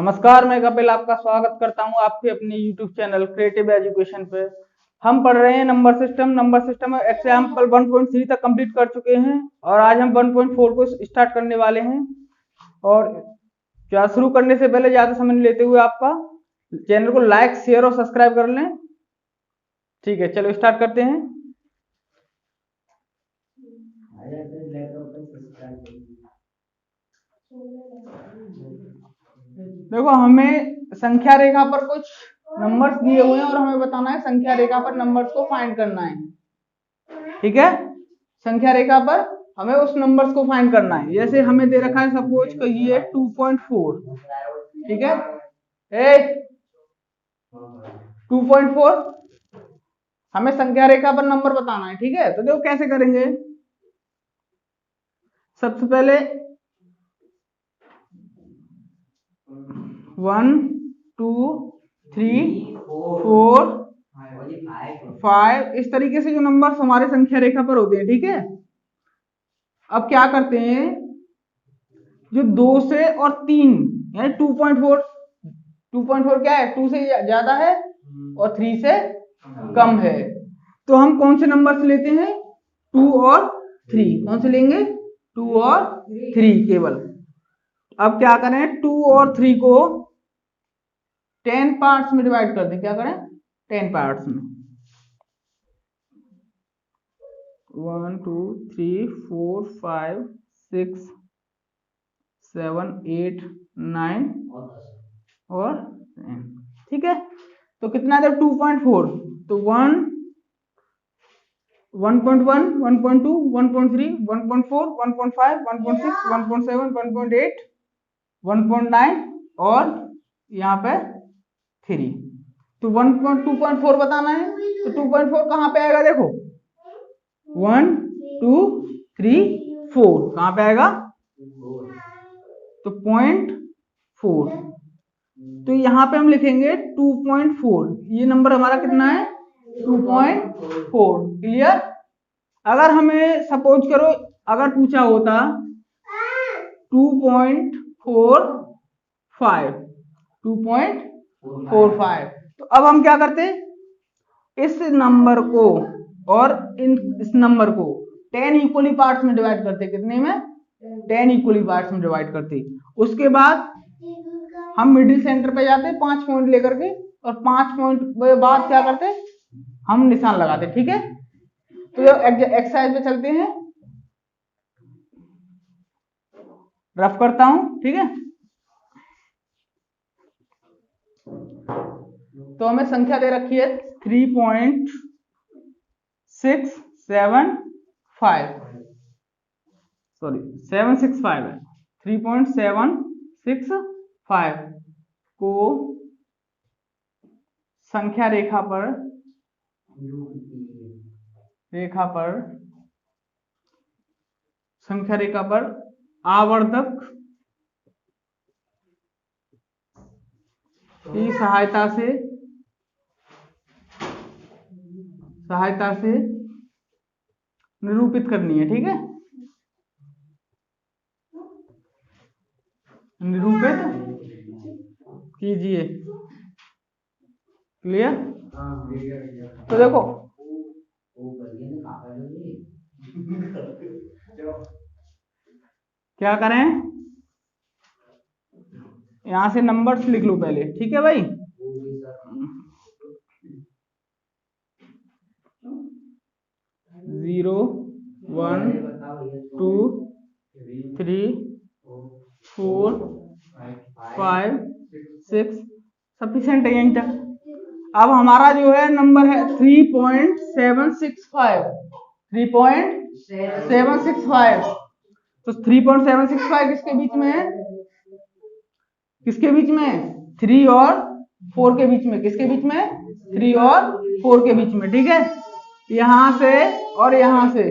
नमस्कार, मैं कपिल आपका स्वागत करता हूं आपके अपने YouTube चैनल क्रिएटिव एजुकेशन पे। हम पढ़ रहे हैं नंबर सिस्टम एग्जाम्पल 1.3 तक कंप्लीट कर चुके हैं और आज हम 1.4 को स्टार्ट करने वाले हैं। और क्या शुरू करने से पहले ज़्यादा समय नहीं लेते हुए आपका चैनल को लाइक, शेयर और सब्सक्राइब कर लें। ठीक है, चलो स्टार्ट करते हैं। देखो, हमें संख्या रेखा पर कुछ नंबर्स दिए हुए हैं और हमें बताना है संख्या रेखा पर नंबर्स को फाइंड करना है। ठीक है, संख्या रेखा पर हमें उस नंबर्स को फाइंड करना है। जैसे हमें दे रखा है सपोज कि ये 2.4। ठीक है, 2.4 हमें संख्या रेखा पर नंबर बताना है। ठीक है, तो देखो कैसे करेंगे। सबसे पहले 1 2 3 4 5 इस तरीके से जो नंबर हमारे संख्या रेखा पर होते हैं। ठीक है, अब क्या करते हैं, जो 2 से और 3 यानी 2.4 क्या है, 2 से ज्यादा है और 3 से कम है, तो हम कौन से नंबर से लेते हैं, 2 और 3। कौन से लेंगे, 2 और 3 केवल। अब क्या करें, 2 और 3 को 10 पार्ट्स में डिवाइड कर दें। क्या करें, 10 पार्ट्स में। 1 2 3 4 5 6 7 8 9 और 10। ठीक है, तो कितना है 2.4, तो 1 1.1 1.2 1.3 1.4 1.5 1.6 1.7 1.8 1.9 और यहाँ पे 3। तो 2.4 बताना है, तो 2.4 कहाँ पे आएगा, देखो 1 2 3 4 कहाँ पे आएगा, तो 0.4। तो यहाँ पे हम लिखेंगे 2.4। ये नंबर हमारा कितना है, 2.4। क्लियर। अगर हमें सपोज करो, अगर पूछा होता 2.45 तो अब हम क्या करते, इस नंबर को और इस नंबर को 10 इक्वली पार्ट्स में डिवाइड करते। कितने में, 10 इक्वली पार्ट्स में डिवाइड करते। उसके बाद हम मिडिल सेंटर पे जाते 5 पॉइंट लेकर के, और 5 पॉइंट के बाद क्या करते, हम निशान लगाते। ठीक है, तो एक्सरसाइज पे चलते हैं, रफ करता हूं। ठीक है, तो हमें संख्या दे रखी है 765 है, 3.765 को संख्या रेखा पर आवर्तक की सहायता से निरूपित करनी है। ठीक है, निरूपित कीजिए। क्लियर। तो देखो क्या करें, यहां से नंबर्स लिख लो पहले। ठीक है भाई, 0 1 2 3 4 5 6 सफिशिएंट है यहीं तक। अब हमारा जो है नंबर है 3.765 तो 3.765 किसके बीच में है, 3 और 4 के बीच में। किसके बीच में, 3 और 4 के बीच में। ठीक है, यहां से और यहां से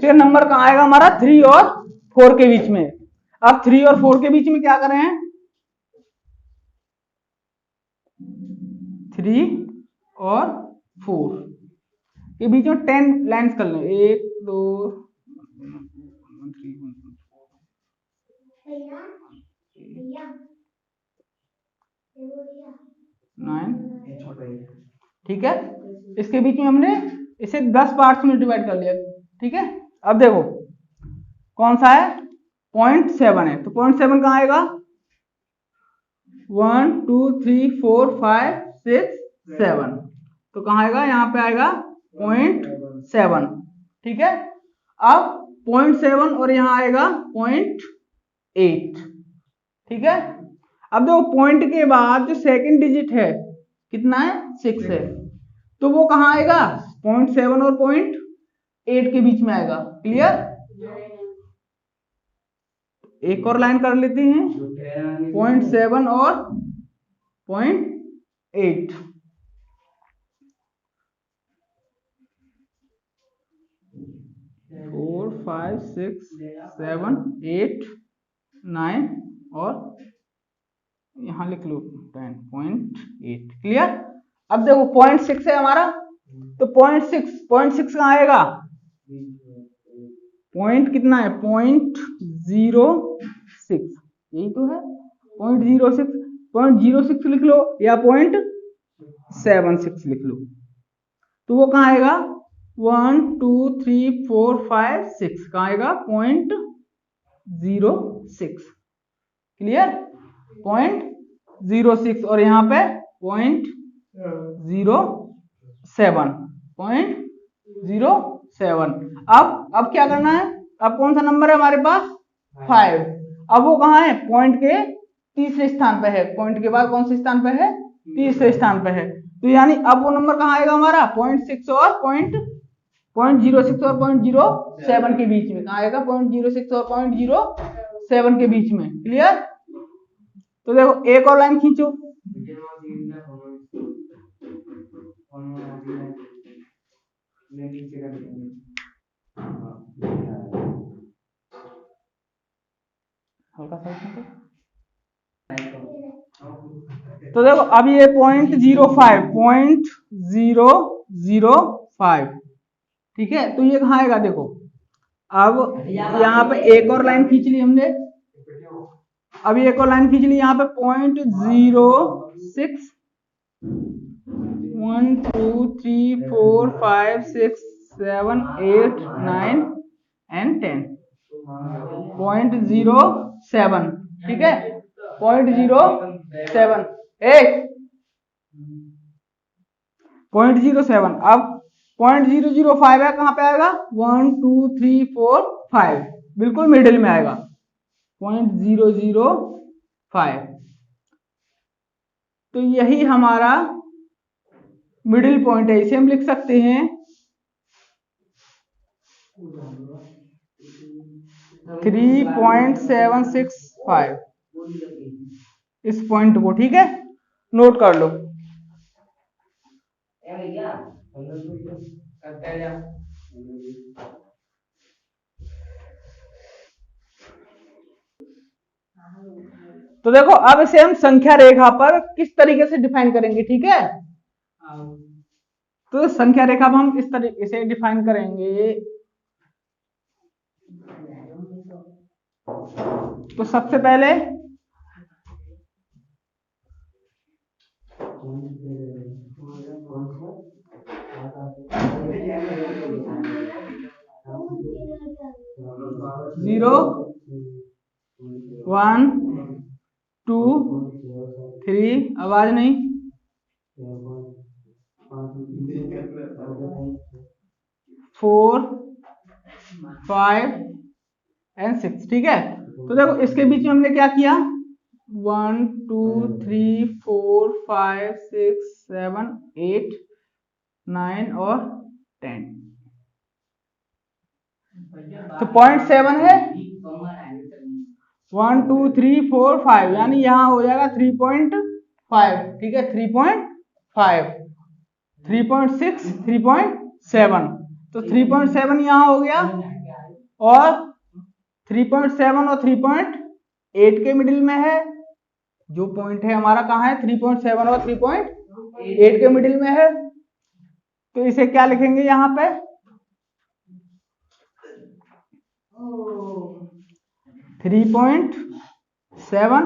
फिर नंबर कहां आएगा हमारा, 3 और 4 के बीच में। अब 3 और 4 के बीच में क्या करें, 3 और 4 के बीच में 10 लाइन्स कर लें, 1 2 9, ठीक है। इसके बीच में हमने इसे 10 पार्ट्स में डिवाइड कर लिया, ठीक है। अब देखो कौन सा है, 0.7 है, तो 0.7 कहाँ आएगा, 1 2 3 4 5 6 7, तो कहाँ आएगा, यहाँ पे आएगा 0.7, ठीक है। अब 0.7 और यहाँ आएगा 0.8, ठीक है। अब देखो पॉइंट के बाद जो सेकंड डिजिट है कितना है, 6 है, तो वो कहाँ आएगा, 0.7 और 0.8 के बीच में आएगा। क्लियर, एक और लाइन कर लेते हैं, 0.7 और 0.8, फोर 5 6 7 8 9 और यहां लिख लो 10.8। क्लियर। अब देखो 0.6 है हमारा, तो 0.6 कहाँ आएगा, पॉइंट कितना है, 0.06, यही तो है 0.06 लिख लो या 0.76 लिख लो, तो वो कहाँ आएगा, 1 2 3 4 5 6 कहाँ आएगा, 0.06। क्लियर, 0.06 और यहाँ पे 0.07। अब क्या करना है, अब कौन सा नंबर है हमारे पास, 5। अब वो कहाँ है, पॉइंट के तीसरे स्थान पे है, पॉइंट के बाद कौन से स्थान पे है, तीसरे स्थान पे है, तो यानी अब वो नंबर कहाँ आएगा हमारा, 0.6 और 0.06 और 0.07 के बीच में, कहाँ आएगा, 0.06 और 0.07 के बीच में। क्लियर, तो देखो एक और लाइन खींचो, हल्का सा, तो देखो अब ये 0.05 ठीक है, तो ये कहाँ आएगा, देखो अब यहाँ पे एक और लाइन खींच ली हमने, अभी एक और लाइन खींच ली यहाँ पे 0.06 1 2 3 4 5 6 7 8 9 and 10 0.07, ठीक है, 0.07 0.07। अब 0.005 है, कहाँ पे आएगा, 1 2 3 4 5, बिल्कुल मिडिल में आएगा 0.005, तो यही हमारा मिडिल पॉइंट है, इसे हम लिख सकते हैं 3.765, इस पॉइंट को, ठीक है, नोट कर लो। तो देखो अब इसे हम संख्या रेखा पर किस तरीके से डिफाइन करेंगे, ठीक है। तो संख्या रेखा पर हम इस तरीके से डिफाइन करेंगे, तो सबसे पहले जीरो 1 2 3, आवाज नहीं, 4 5 एंड 6, ठीक है। तो देखो इसके बीच में हमने क्या किया, 1 2 3 4 5 6 7 8 9 और 10, तो 0.7 है, 1 2 3 4 5, यानी यहां हो जाएगा 3.5, ठीक है, 3.5 3.6 3.7, तो 3.7 यहां हो गया, और 3.7 और 3.8 के मिडिल में है, जो पॉइंट है हमारा कहाँ है, 3.7 और 3.8 के मिडिल में है, तो इसे क्या लिखेंगे यहाँ पे, 3.8 7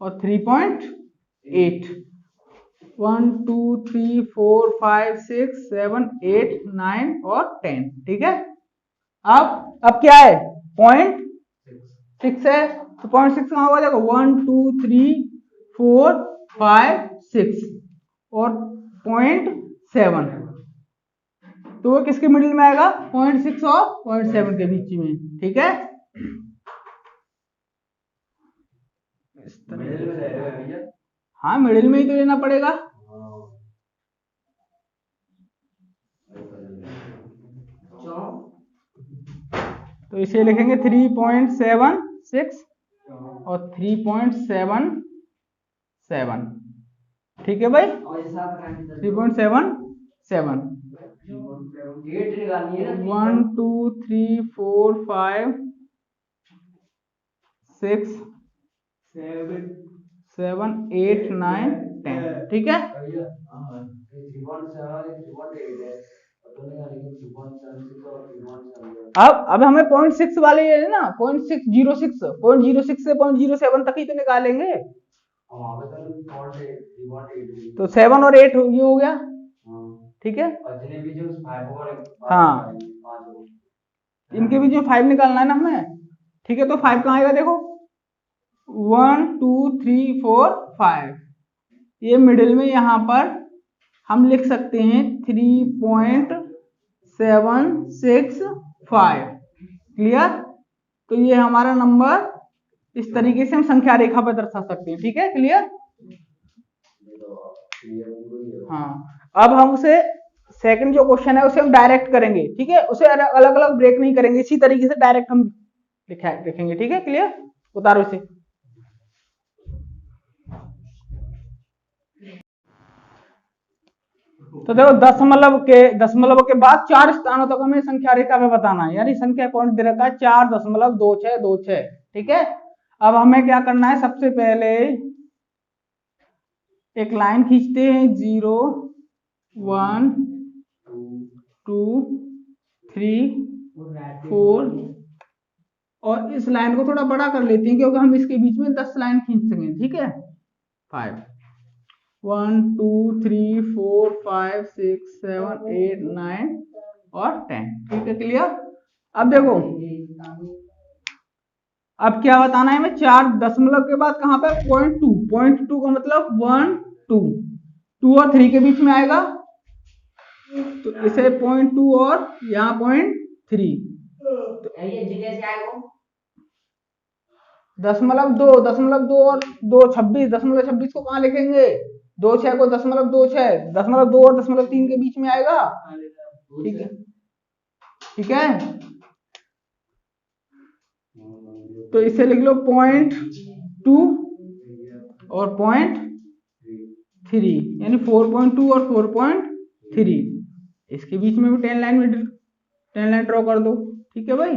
और 3.8। 1 2 3 4 5 6 7 8 9 और 10। ठीक है। अब क्या है, 0.6 है, तो 0.6 कहाँ होगा, देखो 1 2 3 4 5 6 और 0.7, तो वो किसके मिडिल में आएगा, 0.6 और 0.7 के बीच में। ठीक है, इस तरह। हाँ, मिडिल में ही तो लेना पड़ेगा। तो इसे लिखेंगे 3.76 और 3.77। ठीक है भाई, 3.77। 1 2 3 4 5 6 7 8 9 10। ठीक है, अब हमें 0.6 वाले ये है ना, 0.606 से 0.07 तक ही तो निकालेंगे। तो 7 और 8 ये हो गया। ठीक है, हाँ, इनके बीच में 5 निकालना है ना हमें। ठीक है, तो 5 कहाँ आएगा, देखो 1 2 3 4 5, ये मिडिल में यहां पर हम लिख सकते हैं 3.765। क्लियर, तो ये हमारा नंबर इस तरीके से हम संख्या रेखा पर दर्शा सकते हैं। ठीक है, क्लियर। हाँ, अब हम उसे सेकंड जो क्वेश्चन है उसे हम डायरेक्ट करेंगे। ठीक है, उसे अलग अलग ब्रेक नहीं करेंगे, इसी तरीके से डायरेक्ट हम लिखेंगे। ठीक है, क्लियर, उतारो इसे। तो देखो दशमलव के बाद 4 स्थानों तक हमें संख्या रेखा में बताना है, यानी संख्या पॉइंट दे रखा है 4.2626। ठीक है, अब हमें क्या करना है, सबसे पहले एक लाइन खींचते हैं, 0 1 2 3 4, और इस लाइन को थोड़ा बड़ा कर लेते हैं क्योंकि हम इसके बीच में 10 लाइन खींच सकें। ठीक है, 5 1 2 3 4 5 6 7 8 9 और 10। ठीक है, क्लियर। अब देखो, अब क्या बताना है हमें, 4 दशमलव के बाद कहां पे, 0.2 का मतलब 1 2 और 3 के बीच में आएगा, तो इसे 0.2 और यहाँ 0.3, दशमलव 2 और 2 26, दशमलव 26 को कहाँ लिखेंगे, 2 6 को 0.26, दशमलव 2 और 0.3 के बीच में आएगा। ठीक है, ठीक है, तो इसे लिख लो 0.2 और 0.3, यानी 4.2 और 4.3, इसके बीच में भी 10 लाइन ड्रॉ कर दो। ठीक है भाई,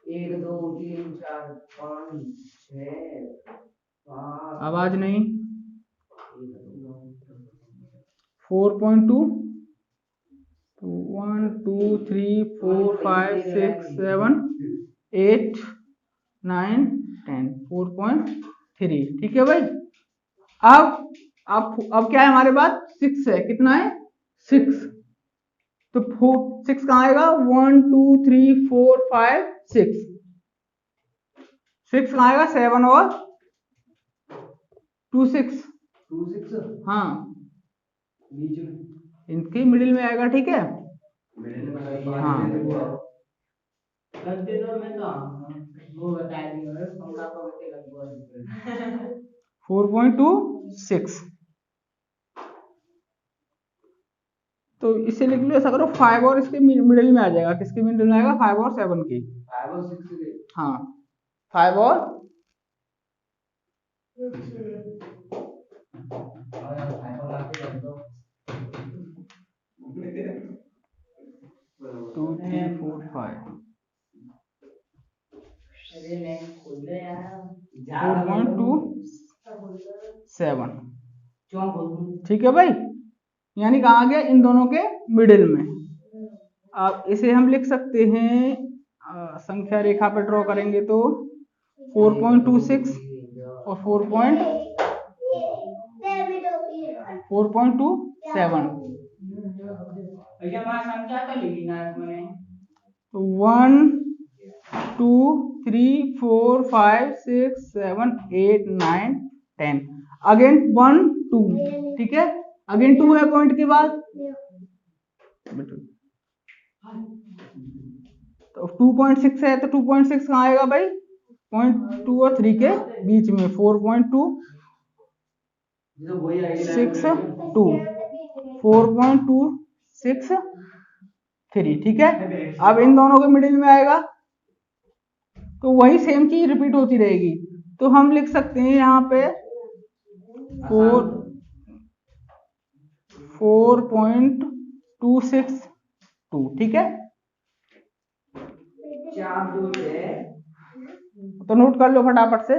1 2 3 4 5 6 आवाज नहीं, 4.2 1 2 3 4 5 6 7 8 9 10 4.3। ठीक है भाई, अब क्या है हमारे पास, 6 है, कितना है 6, तो 6 कहाँ आएगा, 1 2 3 4 5 6, 6 कहाँ आएगा, 7 और 2 6, हाँ, बीच में, इनके मिडिल में आएगा। ठीक है, हाँ, 4.26, तो इसे लिख लो, ऐसा करो 5 और इसके मिडिल में आ जाएगा, किसके मिडिल में आएगा, 5 और 7 की, 5 और 6 के, हाँ, 5 और 2 3 4 5 4.27। ठीक है भाई, यानी कहा गया, इन दोनों के मिडिल में। अब इसे हम लिख सकते हैं, संख्या रेखा पर ड्रॉ करेंगे तो 4.26 और 4.27। तो 1 2 3 4 5 6 7 8 9 10 अगेन 1 2, ठीक है, अगेन 2 है पॉइंट के बाद, तो 2.6 है तो 2.6 कहाँ आएगा भाई, 0.2 और 3 के बीच में, 4.262 4.263, ठीक है। अब इन दोनों के मिडिल में आएगा तो वही सेम चीज रिपीट होती रहेगी, तो हम लिख सकते हैं यहाँ पे 4.262, ठीक है। तो नोट कर लो फटाफट से।